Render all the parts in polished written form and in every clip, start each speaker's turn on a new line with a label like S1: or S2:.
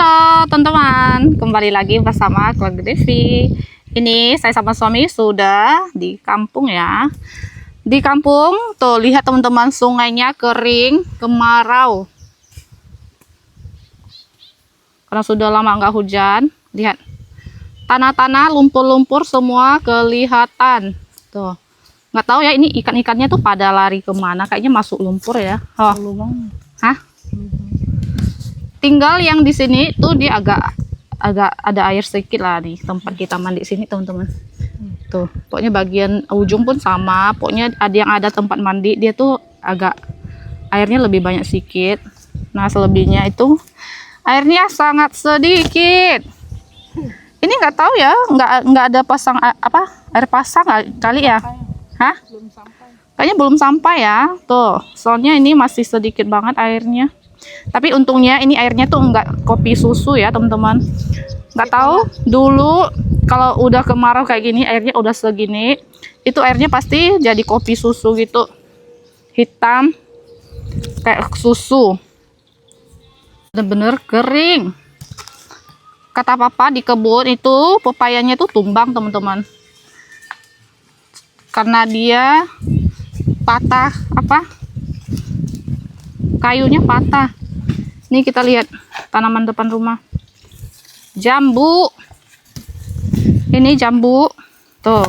S1: Halo teman-teman, kembali lagi bersama keluarga Devi. Ini saya sama suami sudah di kampung ya. Di kampung, tuh lihat teman-teman, sungainya kering, kemarau. Karena sudah lama nggak hujan. Lihat, tanah-tanah, lumpur-lumpur semua kelihatan. Tuh, nggak tahu ya ini ikan-ikannya tuh pada lari kemana? Kayaknya masuk lumpur ya. Oh, hah? Tinggal yang di sini tuh dia agak ada air sedikit lah di tempat kita mandi sini teman-teman. Tuh, pokoknya bagian ujung pun sama. Pokoknya ada tempat mandi dia tuh agak airnya lebih banyak sedikit. Nah selebihnya itu airnya sangat sedikit. Ini nggak tahu ya, nggak ada pasang air pasang kali ya? Hah?
S2: Belum sampai.
S1: Kayaknya belum sampai ya. Tuh, soalnya ini masih sedikit banget airnya. Tapi untungnya ini airnya tuh enggak kopi susu ya teman-teman. Nggak tahu dulu kalau udah kemarau kayak gini airnya udah segini, itu airnya pasti jadi kopi susu gitu, hitam kayak susu, bener-bener kering. Kata papa di kebun itu pepayanya tuh tumbang teman-teman, karena dia patah kayunya patah. Nih kita lihat tanaman depan rumah, jambu. Ini jambu tuh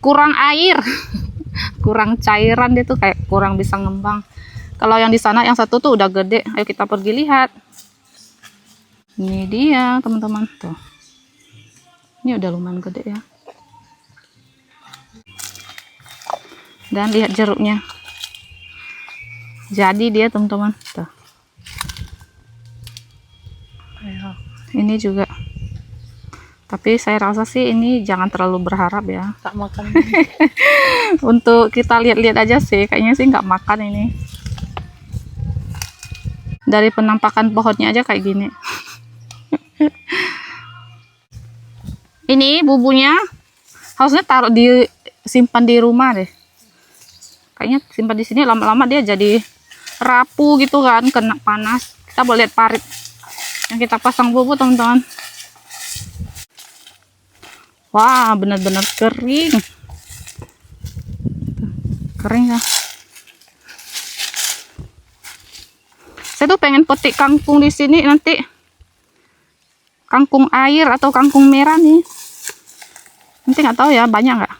S1: kurang air kurang cairan, dia tuh kayak kurang bisa ngembang. Kalau yang di sana yang satu tuh udah gede. Ayo kita pergi lihat. Ini dia teman-teman, tuh ini udah lumayan gede ya. Dan lihat jeruknya, jadi dia teman-teman tuh. Ini juga, tapi saya rasa sih ini jangan terlalu berharap ya.
S2: Tak makan.
S1: Untuk kita lihat-lihat aja sih, kayaknya sih nggak makan ini. Dari penampakan pohonnya aja kayak gini. Ini bubunya harusnya simpan di rumah deh. Kayaknya simpan di sini lama-lama dia jadi rapuh gitu kan, kena panas. Kita boleh lihat parit yang kita pasang bubuk teman-teman. Wah, benar-benar kering. Kering ya. Saya tuh pengen petik kangkung di sini nanti. Kangkung air atau kangkung merah nih. Nanti nggak tahu ya banyak nggak.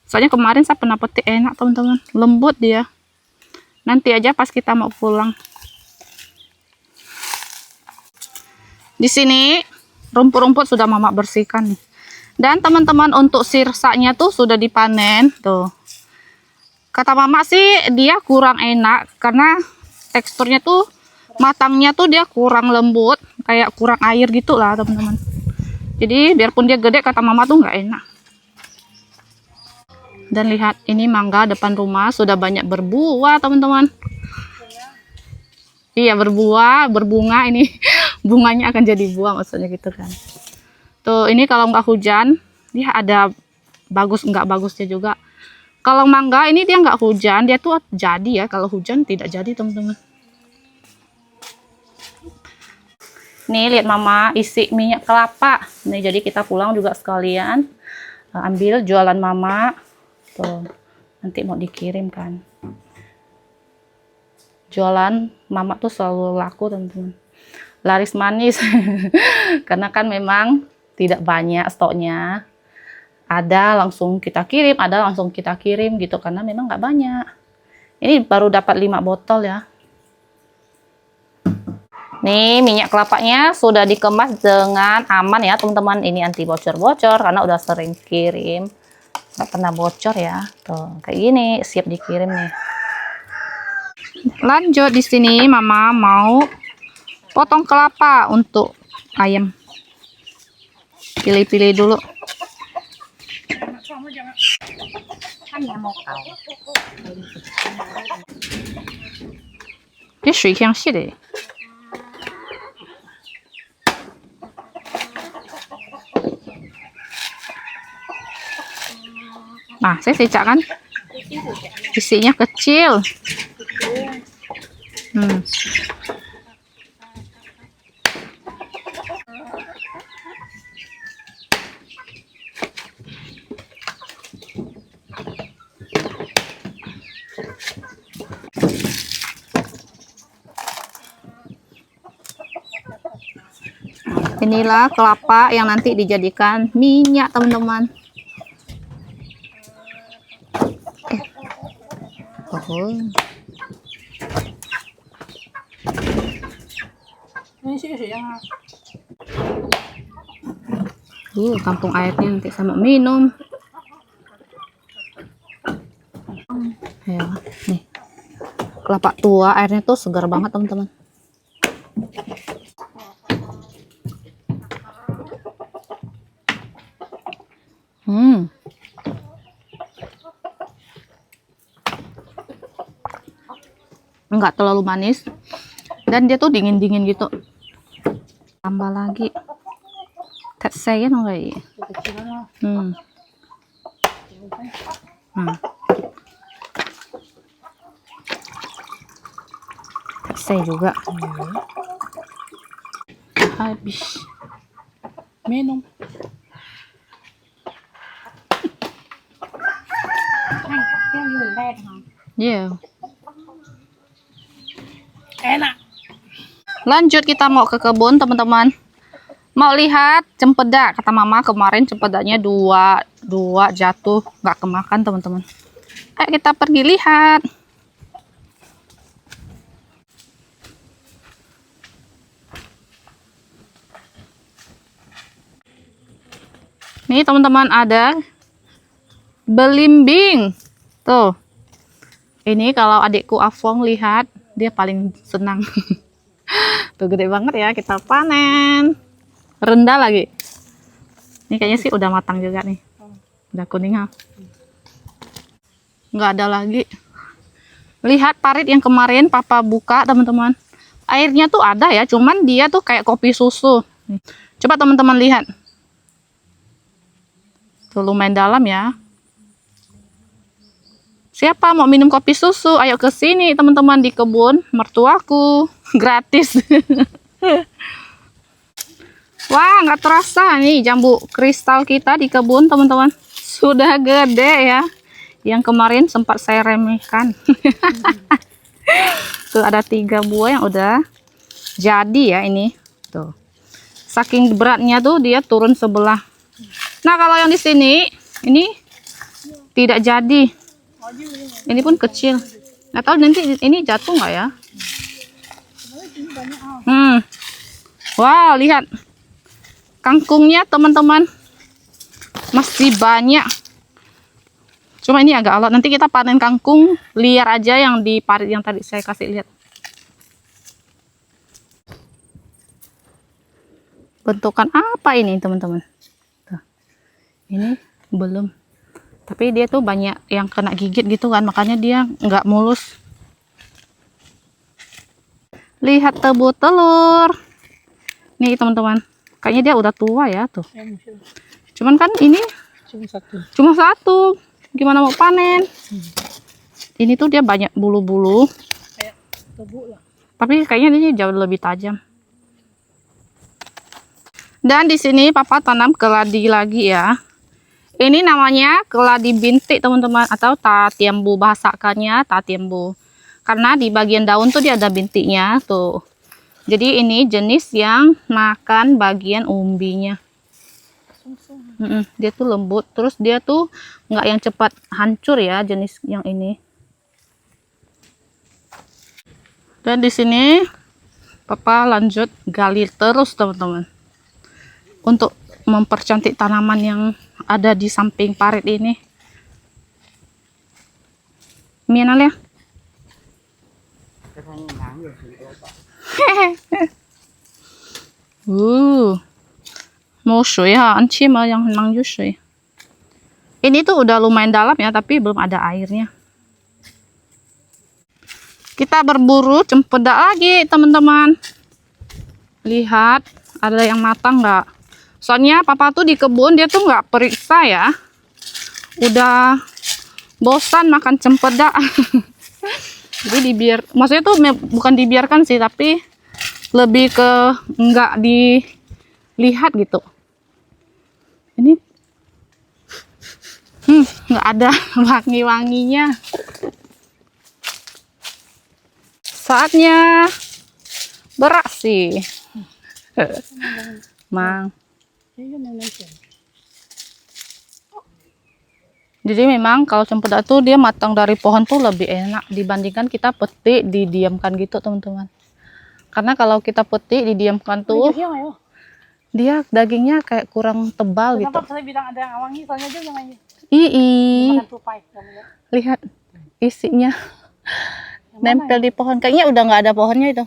S1: Soalnya kemarin saya pernah petik, enak teman-teman. Lembut dia. Nanti aja pas kita mau pulang. Di sini rumput-rumput sudah mama bersihkan nih. Dan teman-teman untuk sirsaknya tuh sudah dipanen tuh. Kata mama sih dia kurang enak karena teksturnya tuh matangnya tuh dia kurang lembut, kayak kurang air gitu lah teman-teman. Jadi biarpun dia gede kata mama tuh nggak enak. Dan lihat ini mangga depan rumah sudah banyak berbuah teman-teman. Iya berbuah, berbunga ini. Bunganya akan jadi buah maksudnya gitu kan. Tuh ini kalau nggak hujan dia ada bagus nggak bagusnya juga. Kalau mangga ini dia nggak hujan dia tuh jadi ya, kalau hujan tidak jadi teman-teman. Nih lihat mama isi minyak kelapa. Nih jadi kita pulang juga sekalian ambil jualan mama. Tuh nanti mau dikirim kan. Jualan mama tuh selalu laku teman-teman, laris manis. Karena kan memang tidak banyak stoknya, ada langsung kita kirim, ada langsung kita kirim gitu, karena memang nggak banyak. Ini baru dapat 5 botol ya. Nih minyak kelapanya sudah dikemas dengan aman ya teman-teman. Ini anti bocor-bocor karena udah sering kirim, nggak pernah bocor ya. Tuh kayak gini siap dikirim nih. Lanjut di sini mama mau potong kelapa untuk ayam. Pilih-pilih dulu. Ini 水香系的。Nah, saya secak kan? Isinya kecil. Inilah kelapa yang nanti dijadikan minyak, teman-teman. Oh. Tampung airnya nanti sama minum. Ya, nih. Kelapa tua, airnya tuh segar banget, teman-teman. Enggak terlalu manis. Dan dia tuh dingin-dingin gitu. Tambah lagi. Thật say nó vậy. Thật say juga. Habis.
S2: Minum.
S1: Iya.
S2: Enak.
S1: Lanjut kita mau ke kebun, teman-teman. Mau lihat cempeda, kata mama kemarin cempedanya dua jatuh nggak kemakan, teman-teman. Ayo kita pergi lihat. Nih teman-teman, ada belimbing tuh. Ini kalau adikku Afong lihat, dia paling senang. Tuh gede banget ya, kita panen. Rendah lagi. Ini kayaknya sih udah matang juga nih. Udah kuning ha. Nggak ada lagi. Lihat parit yang kemarin papa buka, teman-teman. Airnya tuh ada ya, cuman dia tuh kayak kopi susu. Coba teman-teman lihat. Tuh lumayan dalam ya. Siapa mau minum kopi susu? Ayo ke sini teman-teman, di kebun mertuaku. Gratis. Wah, nggak terasa nih jambu kristal kita di kebun, teman-teman. Sudah gede ya. Yang kemarin sempat saya remehkan. Tuh ada 3 buah yang udah jadi ya ini. Tuh. Saking beratnya tuh dia turun sebelah. Nah, kalau yang di sini ini tidak jadi. Ini pun kecil. Nggak tahu nanti ini jatuh nggak ya? Wow, lihat. Kangkungnya teman-teman masih banyak, cuma ini agak alot. Nanti kita panen kangkung liar aja yang di parit yang tadi saya kasih lihat. Bentukan apa ini teman-teman? Ini belum, tapi dia tuh banyak yang kena gigit gitu kan, makanya dia nggak mulus. Lihat tebu telur nih teman-teman. Kayaknya dia udah tua ya tuh. Cuman kan ini cuma satu. Gimana mau panen? Ini tuh dia banyak bulu-bulu. Tapi kayaknya ini jauh lebih tajam. Dan di sini papa tanam keladi lagi ya. Ini namanya keladi bintik teman-teman, atau tatiembu, bahasakannya tatiembu. Karena di bagian daun tuh dia ada bintiknya tuh. Jadi ini jenis yang makan bagian umbinya. Dia tuh lembut, terus dia tuh nggak yang cepat hancur ya, jenis yang ini. Dan di sini papa lanjut gali terus teman-teman, untuk mempercantik tanaman yang ada di samping parit ini. Mianal ya. Mau shui ha, anci mah yang nang shui. Ini tuh udah lumayan dalam ya, tapi belum ada airnya. Kita berburu cempeda lagi teman-teman. Lihat ada yang matang nggak? Soalnya papa tuh di kebun dia tuh nggak periksa ya. Udah bosan makan cempeda. Jadi maksudnya tuh bukan dibiarkan sih, tapi lebih ke nggak dilihat gitu. Ini nggak ada wangi-wanginya. Saatnya beraksi. Mang.
S2: Iya, nenek sih.
S1: Jadi memang kalau cempedak tuh dia matang dari pohon tuh lebih enak dibandingkan kita petik didiamkan gitu teman-teman. Karena kalau kita petik didiamkan tuh
S2: Iya, ayo.
S1: dia dagingnya kayak kurang tebal gitu.
S2: Kenapa saya bilang ada yang awangi? Soalnya dia yang
S1: Ii,
S2: makan tupai. Kamu lihat.
S1: lihat isinya
S2: Yang mana
S1: nempel di pohon. Kayaknya udah nggak ada pohonnya itu.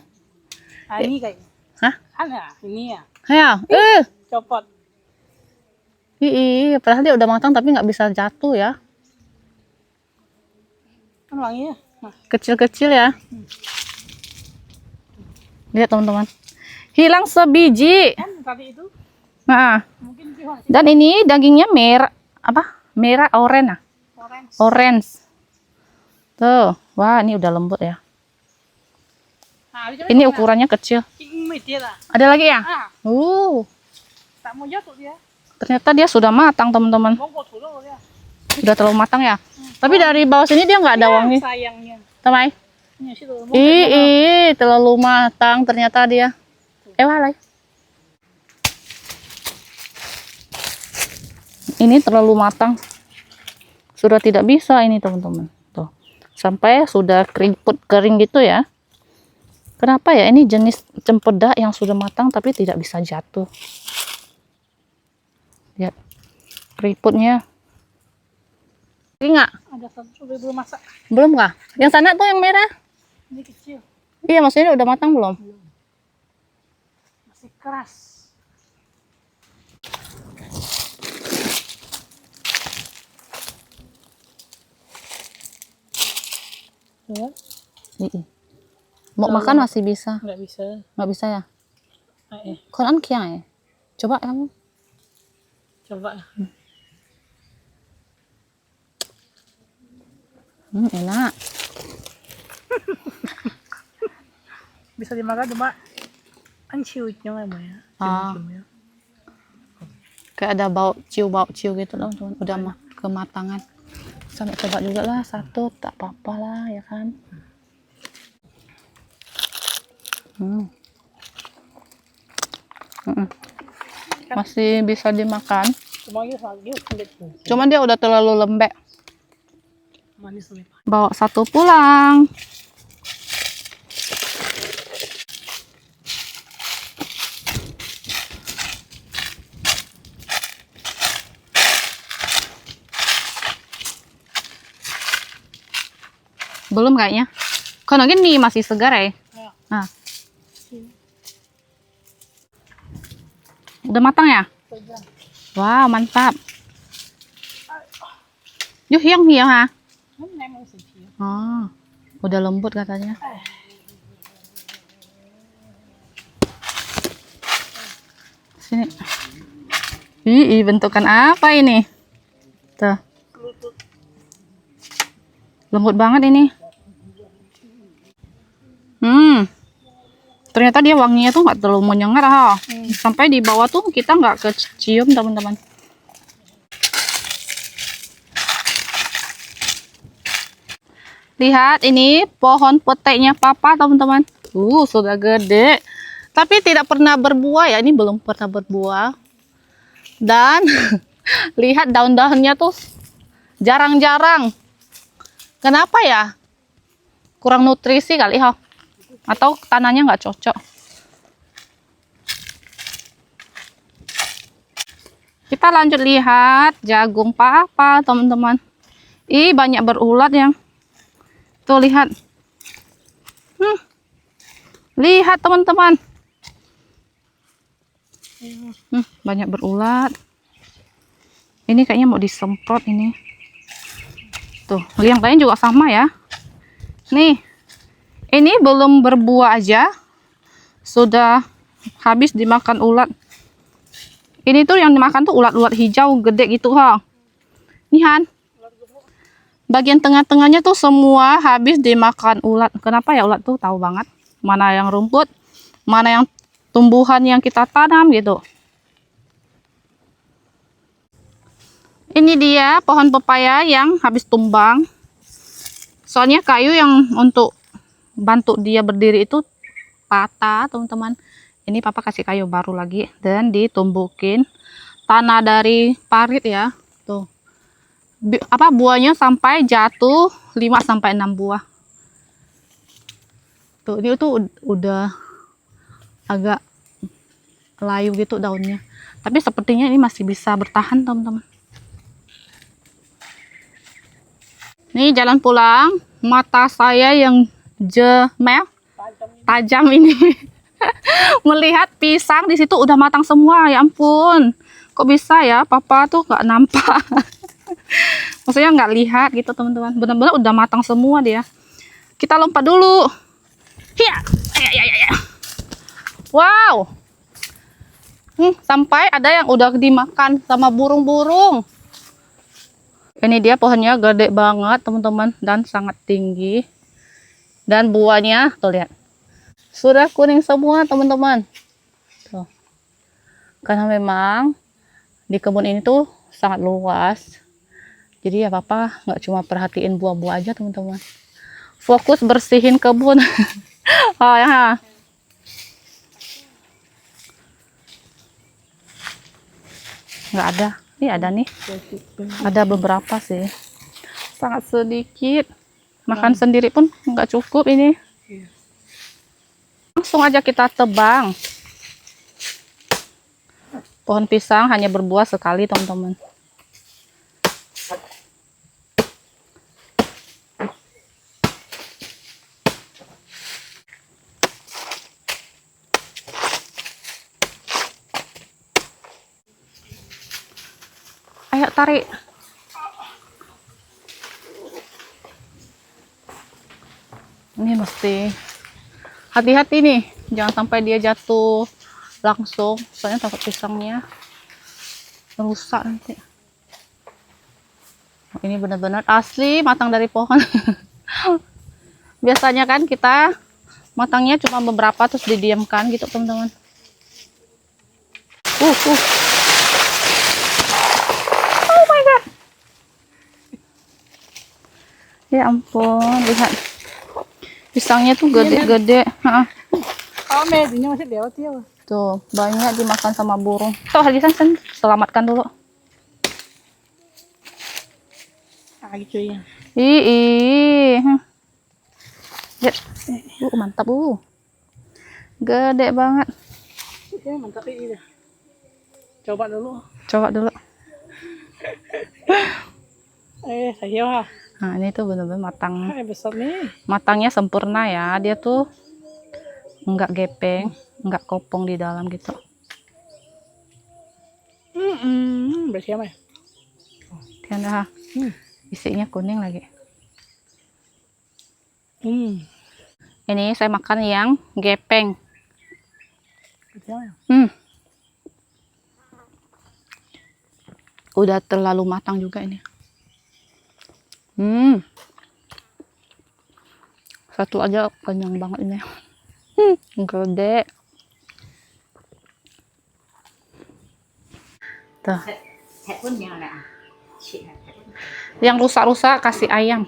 S2: Ah, ini kayaknya.
S1: Hah?
S2: Ada, ini ya.
S1: Ya,
S2: Copot.
S1: ii, padahal dia udah matang tapi nggak bisa jatuh ya.
S2: Kan wangi ya. Nah,
S1: Kecil-kecil ya. Lihat teman-teman. Hilang sebiji.
S2: kan tadi itu
S1: Nah,
S2: mungkin gimana sih?
S1: dan ini dagingnya merah apa? Merah orange.
S2: Orange.
S1: Orange. Tuh, wah ini udah lembut ya.
S2: Nah,
S1: Ini ukurannya kecil.
S2: Ini dia lah.
S1: Ada lagi ya?
S2: Ah, tak mau jatuh dia.
S1: Ternyata dia sudah matang teman-teman.
S2: Bongkot dulu dia.
S1: Udah terlalu matang ya. Tapi dari bawah sini dia nggak ada wangi.
S2: Sayangnya.
S1: Tamai.
S2: Ini situ.
S1: Ih, terlalu matang ternyata dia. Walai. Ini terlalu matang. Sudah tidak bisa ini teman-teman. Tuh. Sampai sudah keriput kering gitu ya. Kenapa ya ini jenis cempedak yang sudah matang tapi tidak bisa jatuh. Lihat. Keriputnya. Ini nggak?
S2: Ada satu belum masak.
S1: Belum kah? Yang sana tuh yang merah?
S2: Ini kecil.
S1: Iya, maksudnya udah matang belum?
S2: Masih keras. Ya,
S1: Iya. Mau makan masih bisa.
S2: nggak bisa.
S1: Nggak bisa ya?
S2: Eh,
S1: Konan kia ya? Coba kamu.
S2: coba.
S1: Enak.
S2: Bisa dimakan cuma anciutnya nggak ya?
S1: Ah.
S2: Cium-ciumnya.
S1: Kayak ada bau ciu gitu loh teman. Udah mah kematangan. Sampai coba juga lah satu, tak apa-apa lah ya kan. Masih bisa dimakan.
S2: Cuma dia lagi sedikit
S1: Cuman dia udah terlalu lembek.
S2: manis nih.
S1: Bawa satu pulang. Belum kayaknya. Kalau gini masih segar ya.
S2: Ya.
S1: Nah. Udah matang ya?
S2: Sudah.
S1: Wow, mantap. Yuk, hiang ha.
S2: Ini memang sedikit.
S1: Oh, udah lembut katanya. Sini. Ih, bentukan apa ini? Tuh.
S2: Lutut.
S1: Lembut banget ini. Ternyata dia wanginya tuh nggak terlalu menyengat ha. Sampai di bawah tuh kita nggak kecium teman-teman. Lihat ini pohon peteknya papa teman-teman. Sudah gede. Tapi tidak pernah berbuah ya. Ini belum pernah berbuah. Dan lihat daun-daunnya tuh jarang-jarang. Kenapa ya? Kurang nutrisi kali ha. Atau tanahnya nggak cocok. Kita lanjut lihat jagung papa teman-teman. Ih, banyak berulat yang. Tuh lihat. Lihat teman-teman. Banyak berulat. Ini kayaknya mau disemprot ini. Tuh, yang lain juga sama ya. Nih. Ini belum berbuah aja. Sudah habis dimakan ulat. Ini tuh yang dimakan tuh ulat-ulat hijau gede gitu ha. Nih Han. Bagian tengah-tengahnya tuh semua habis dimakan ulat. Kenapa ya ulat tuh tahu banget mana yang rumput, mana yang tumbuhan yang kita tanam gitu. Ini dia pohon pepaya yang habis tumbang. Soalnya kayu yang untuk bantu dia berdiri itu patah teman-teman. Ini papa kasih kayu baru lagi dan ditumbukin tanah dari parit ya. Tuh. Buahnya sampai jatuh 5 sampai 6 buah. Tuh, ini tuh udah agak layu gitu daunnya. Tapi sepertinya ini masih bisa bertahan, teman-teman. Nih jalan pulang, mata saya yang tajam ini melihat pisang di situ udah matang semua. Ya ampun, kok bisa ya? Papa tuh nggak nampak. Maksudnya nggak lihat gitu, teman-teman. Benar-benar udah matang semua dia. Kita lompat dulu. Hiya. Ya. Wow. Sampai ada yang udah dimakan sama burung-burung. Ini dia pohonnya gede banget, teman-teman, dan sangat tinggi. Dan buahnya, tuh lihat. Sudah kuning semua, teman-teman. Tuh. Karena memang di kebun ini tuh sangat luas. Jadi ya papa nggak cuma perhatiin buah-buah aja, teman-teman. Fokus bersihin kebun. Oh ya. Nggak ada. Ini ada nih. Ada beberapa sih. Sangat sedikit. Makan sendiri pun nggak cukup ini. Langsung aja kita tebang. Pohon pisang hanya berbuah sekali, teman-teman. Ayo tarik. Ini mesti hati-hati nih, jangan sampai dia jatuh langsung, soalnya takut pisangnya rusak nanti. Ini benar-benar asli matang dari pohon. Biasanya kan kita matangnya cuma beberapa terus didiamkan gitu, teman-teman. Oh my god. Ya ampun, lihat. Pisangnya tuh gede-gede.
S2: Medinya masih lewat ya.
S1: Tuh, banyak dimakan sama burung. Tuh, Hadisan, selamatkan dulu.
S2: Gitu ya.
S1: Ih. Ya. Mantap, gede banget.
S2: Ya, mantap ini. Coba dulu. Saya.
S1: Nah, ini tuh bener-bener matang.
S2: Besar nih.
S1: Matangnya sempurna ya. Dia tuh enggak gepeng, enggak kopong di dalam gitu.
S2: Bersama ya?
S1: Tiada. Isinya kuning lagi. Ini saya makan yang gepeng. Udah terlalu matang juga ini. Satu aja kenyang banget ini. Gede. Tuh. Yang rusak-rusak kasih ayam.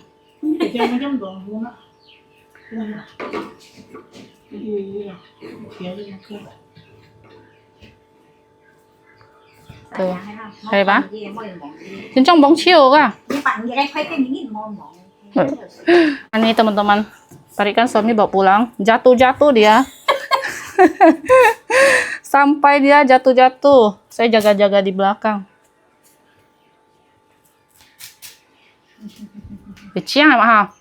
S1: Tuh. Hay ba? Chính trong bóng chiều à? Ini teman-teman, tarikan suami bawa pulang, jatuh-jatuh dia. Sampai dia jatuh-jatuh, saya jaga-jaga di belakang. Kecil mah,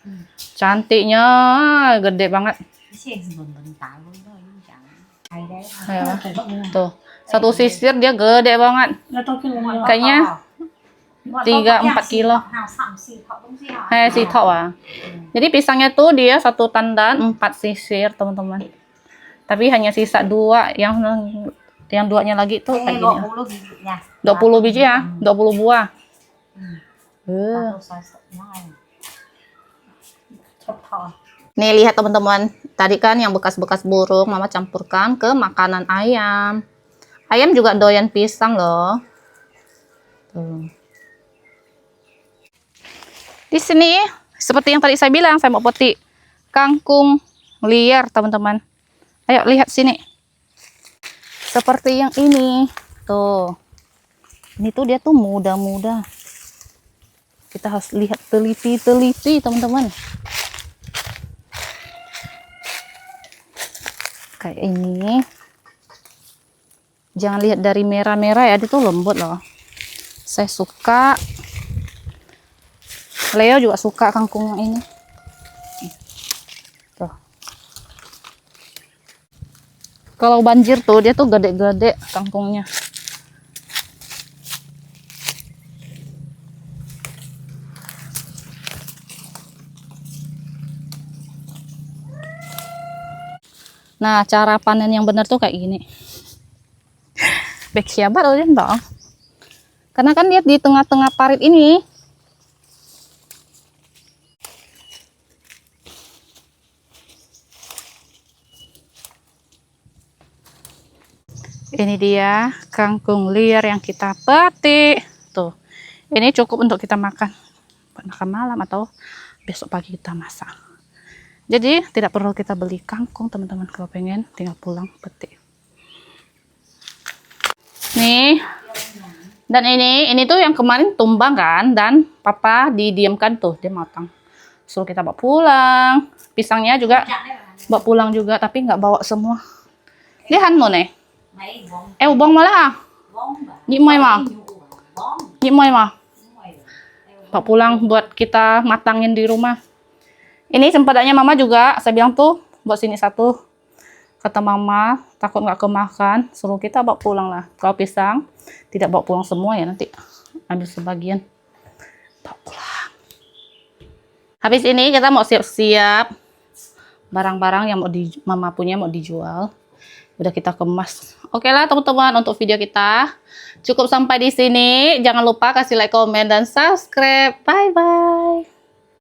S1: cantiknya, gede banget. Ayo, tuh, satu sisir dia gede banget. Kayaknya 3-4 kilo. Si tok ah. Jadi pisangnya tuh dia satu tandan 4 sisir, teman-teman. Tapi hanya sisa 2, yang duanya lagi tuh kayak gini. 20 biji ya, 20 buah. Nih lihat teman-teman, tadi kan yang bekas-bekas burung mama campurkan ke makanan ayam. Ayam juga doyan pisang loh. Tuh. Di sini seperti yang tadi saya bilang, saya mau petik kangkung liar, teman-teman. Ayo lihat sini. Seperti yang ini. Tuh. Ini tuh dia tuh muda-muda. Kita harus lihat teliti-teliti, teman-teman. Kayak ini. Jangan lihat dari merah-merah ya, dia tuh lembut loh. Saya suka. Leo juga suka kangkung yang ini. Tuh. Kalau banjir tuh dia tuh gede-gede kangkungnya. Nah, cara panen yang benar tuh kayak gini. Bek siabat udah dong. Karena kan lihat di tengah-tengah parit ini. Ini dia kangkung liar yang kita petik. Tuh. Ini cukup untuk kita makan. Buat makan malam atau besok pagi kita masak. Jadi tidak perlu kita beli kangkung, teman-teman. Kalau pengen tinggal pulang petik. Nih. Dan ini tuh yang kemarin tumbang kan, dan papa didiamkan tuh, dia matang. Suruh kita bawa pulang. Pisangnya juga bawa pulang juga, tapi nggak bawa semua. Dia hanmo nih. Ubong malah. Nyimai mah. Nyimai mah. Bawa pulang buat kita matangin di rumah. Ini sempadannya mama juga, saya bilang tuh buat sini satu. Kata mama, takut nggak kemakan, suruh kita bawa pulang lah. Kalau pisang, tidak bawa pulang semua ya, nanti ambil sebagian. Bawa pulang. Habis ini kita mau siap-siap barang-barang yang mau mama punya mau dijual. Udah kita kemas. Oke lah teman-teman, untuk video kita cukup sampai di sini. Jangan lupa kasih like, komen, dan subscribe. Bye-bye.